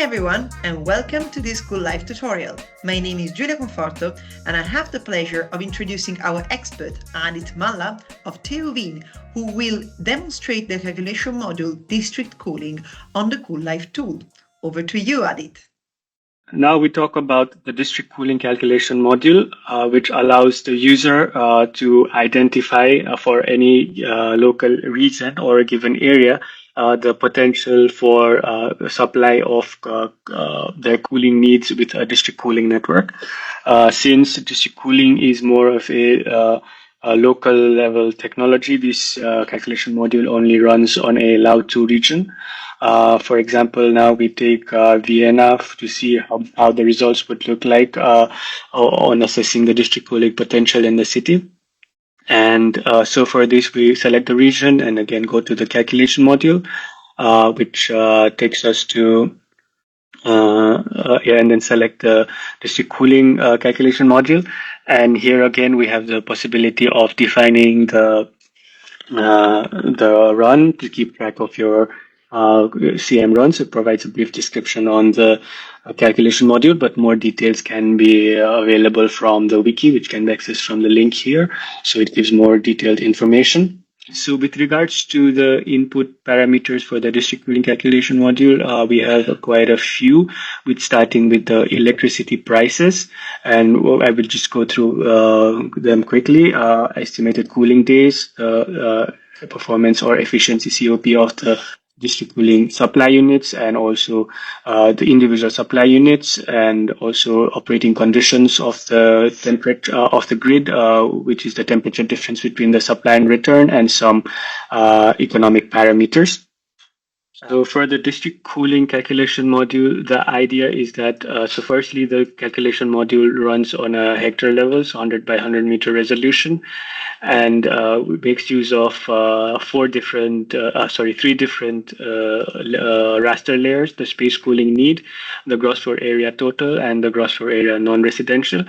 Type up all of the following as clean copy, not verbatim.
everyone, and welcome to this CoolLIFE tutorial. My name is Giulia Conforto, and I have the pleasure of introducing our expert, Aadit Malla of TU Wien, who will demonstrate the calculation module district cooling on the CoolLIFE tool. Over to you, Aadit. Now we talk about the district cooling calculation module, which allows the user to identify for any local region or a given area the potential for supply of their cooling needs with a district cooling network. Since district cooling is more of a local level technology, this calculation module only runs on a Lao2 region. For example, now we take Vienna to see how the results would look like on assessing the district cooling potential in the city. And so for this, we select the region and again go to the calculation module, which takes us to and then select the district cooling calculation module. And here again, we have the possibility of defining the run to keep track of your CM runs. It provides a brief description on the calculation module, but more details can be available from the wiki, which can be accessed from the link here. So it gives more detailed information. So with regards to the input parameters for the district cooling calculation module, we have quite a few, with starting with the electricity prices. And I will just go through them quickly. Estimated cooling days, performance or efficiency COP of the district cooling supply units, and also the individual supply units, and also operating conditions of the temperature of the grid, which is the temperature difference between the supply and return, and some economic parameters. So for the district cooling calculation module, the idea is that, so firstly, the calculation module runs on a hectare level, so 100 by 100 meter resolution, and makes use of three different raster layers: the space cooling need, the gross floor area total, and the gross floor area non-residential.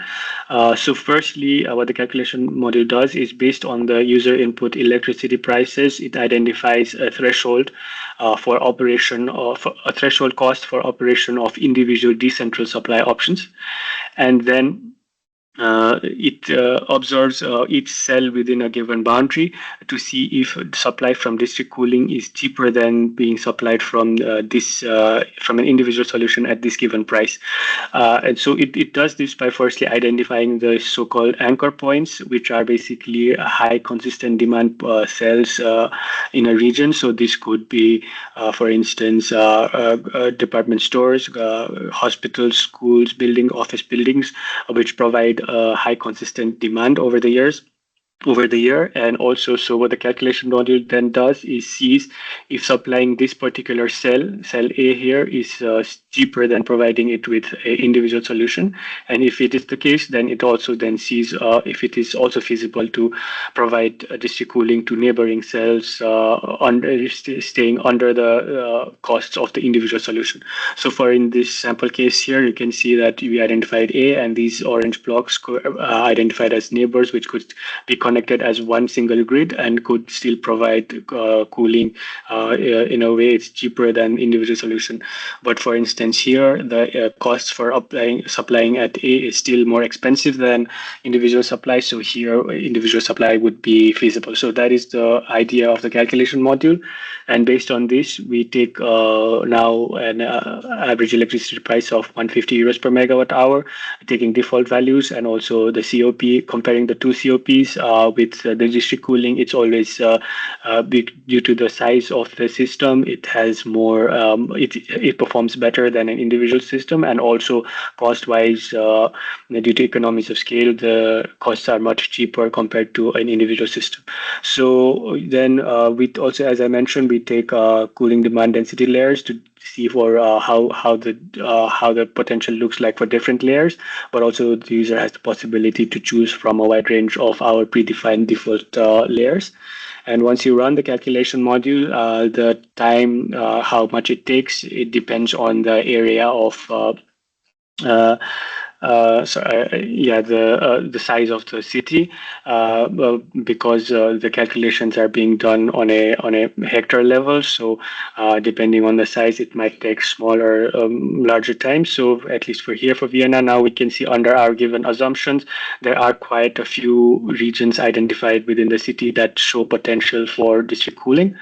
So firstly, what the calculation module does is, based on the user input electricity prices, it identifies a threshold for operation of a threshold cost for operation of individual decentral supply options, and then it observes each cell within a given boundary to see if supply from district cooling is cheaper than being supplied from from an individual solution at this given price. And so it does this by firstly identifying the so-called anchor points, which are basically high consistent demand cells in a region. So this could be, for instance, department stores, hospitals, schools, office buildings, which provide high consistent demand over the year. And also, so what the calculation module then does is sees if supplying this particular cell A here, is cheaper than providing it with an individual solution. And if it is the case, then it also then sees if it is also feasible to provide district cooling to neighboring cells staying under the costs of the individual solution. So for in this sample case here, you can see that we identified A, and these orange blocks identified as neighbors, which could be connected as one single grid and could still provide cooling in a way it's cheaper than individual solution. But for instance here, the cost for supplying at A is still more expensive than individual supply. So here individual supply would be feasible. So that is the idea of the calculation module. And based on this, we take now an average electricity price of 150 euros per megawatt hour, taking default values, and also the COP, comparing the two COPs with the district cooling. It's always big due to the size of the system. It has more, it performs better than an individual system, and also cost-wise, due to economies of scale, the costs are much cheaper compared to an individual system. So then we also, as I mentioned, we take cooling demand density layers to see for how the potential looks like for different layers, but also the user has the possibility to choose from a wide range of our predefined default layers. And once you run the calculation module, the time, how much it takes, it depends on the area of the size of the city, because the calculations are being done on a hectare level. So depending on the size, it might take smaller, larger time. So at least for here for Vienna, now we can see under our given assumptions, there are quite a few regions identified within the city that show potential for district cooling.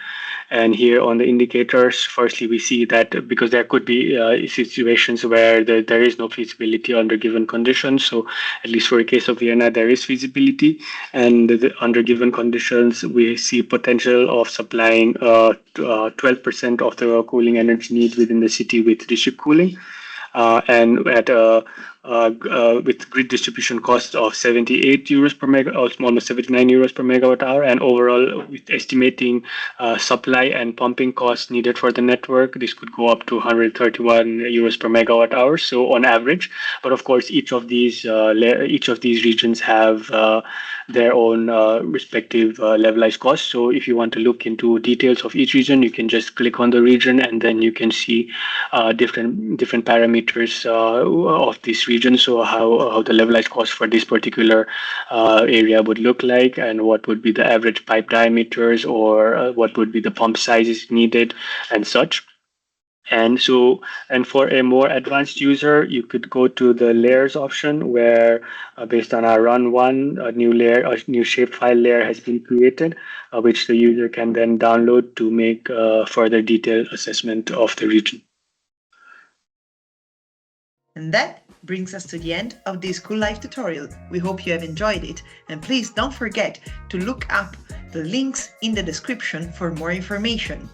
And here on the indicators, firstly, we see that because there could be situations where there is no feasibility under given conditions. So at least for a case of Vienna, there is feasibility. And under given conditions, we see potential of supplying 12% of the cooling energy need within the city with district cooling. And at with grid distribution costs of 78 euros per almost 79 euros per megawatt hour, and overall with estimating supply and pumping costs needed for the network, this could go up to 131 euros per megawatt hour. So on average, but of course, each of these regions have their own respective levelized costs. So if you want to look into details of each region, you can just click on the region, and then you can see different parameters of this region. So how the levelized cost for this particular area would look like, and what would be the average pipe diameters, or what would be the pump sizes needed, and such. And for a more advanced user, you could go to the layers option, where based on our run one, a new shapefile layer has been created, which the user can then download to make further detailed assessment of the region. And that brings us to the end of this CoolLIFE tutorial. We hope you have enjoyed it, and please don't forget to look up the links in the description for more information.